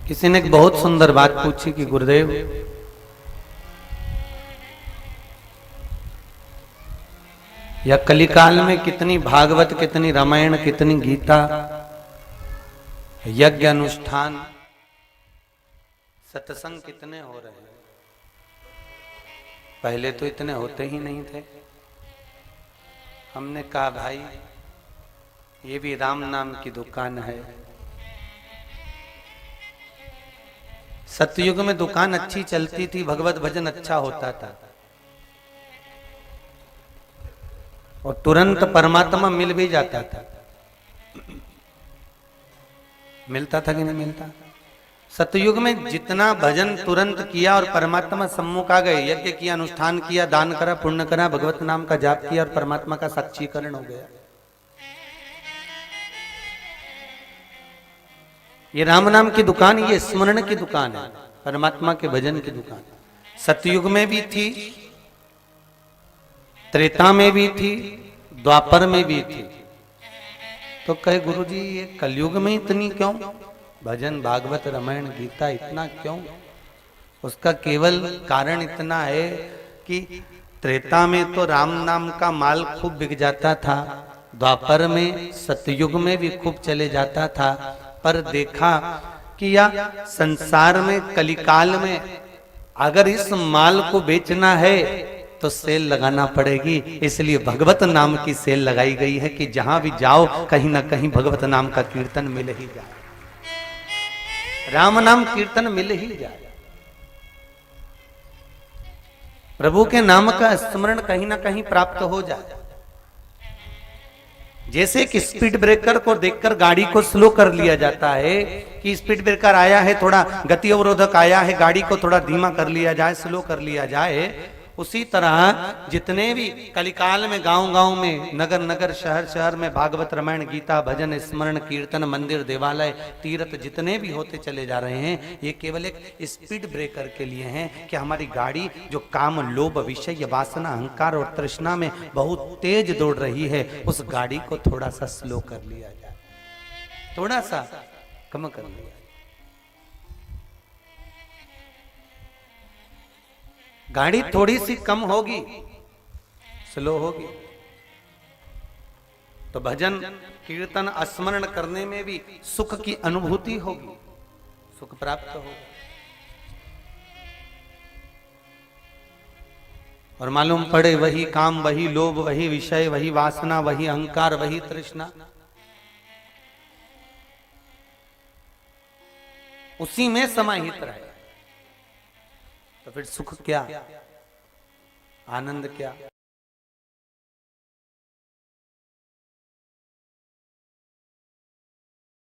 किसी ने एक बहुत सुंदर बात पूछी कि गुरुदेव, या कलिकाल में कितनी भागवत, कितनी रामायण, कितनी गीता, यज्ञ अनुष्ठान, सत्संग कितने हो रहे हैं। पहले तो इतने होते ही नहीं थे। हमने कहा भाई ये भी राम नाम की दुकान है। सतयुग में दुकान अच्छी चलती थी, भगवत भजन अच्छा होता था और तुरंत परमात्मा मिल भी जाता था। मिलता था कि नहीं मिलता? सतयुग में जितना भजन तुरंत किया और परमात्मा सम्मुख आ गए, यज्ञ किया, अनुष्ठान किया, दान करा, पुण्य करा, भगवत नाम का जाप किया और परमात्मा का साक्षीकरण हो गया। ये राम नाम की दुकान, ये स्मरण की दुकान है, परमात्मा के भजन की दुकान। सतयुग में भी थी, त्रेता में भी थी, द्वापर में भी थी। तो कहे गुरुजी ये कलयुग में इतनी क्यों? भजन, भागवत, रामायण, गीता इतना क्यों? उसका केवल कारण इतना है कि त्रेता में तो राम नाम का माल खूब बिक जाता था, द्वापर में, सतयुग में भी खूब चले जाता था, पर देखा कि या संसार में कलिकाल में अगर इस माल को बेचना है तो सेल लगाना पड़ेगी। इसलिए भगवत नाम की सेल लगाई गई है कि जहां भी जाओ कहीं ना कहीं भगवत नाम का कीर्तन मिल ही जाए, राम नाम कीर्तन मिल ही जाए, प्रभु के नाम का स्मरण कहीं ना कहीं प्राप्त हो जाए। जैसे कि स्पीड ब्रेकर को देखकर गाड़ी को स्लो कर लिया जाता है कि स्पीड ब्रेकर आया है, थोड़ा गति अवरोधक आया है, गाड़ी को थोड़ा धीमा कर लिया जाए, स्लो कर लिया जाए। उसी तरह जितने भी कलिकाल में गांव-गांव में, नगर-नगर, शहर-शहर में भागवत, रामायण, गीता, भजन, स्मरण, कीर्तन, मंदिर, देवालय, तीर्थ जितने भी होते चले जा रहे हैं, ये केवल एक स्पीड ब्रेकर के लिए हैं कि हमारी गाड़ी जो काम, लोभ, विषय, वासना, अहंकार और तृष्णा में बहुत तेज दौड़ रही है, उस गाड़ी को थोड़ा सा स्लो कर लिया जाए, थोड़ा सा कम कर लिया। गाड़ी थोड़ी सी कम होगी, स्लो होगी, तो भजन, कीर्तन, स्मरण करने में भी सुख की अनुभूति होगी, सुख प्राप्त होगा। और मालूम पड़े वही काम, वही लोभ, वही विषय, वही वासना, वही अहंकार, वही तृष्णा, उसी में समाहित रहे, तो फिर सुख क्या, आनंद क्या?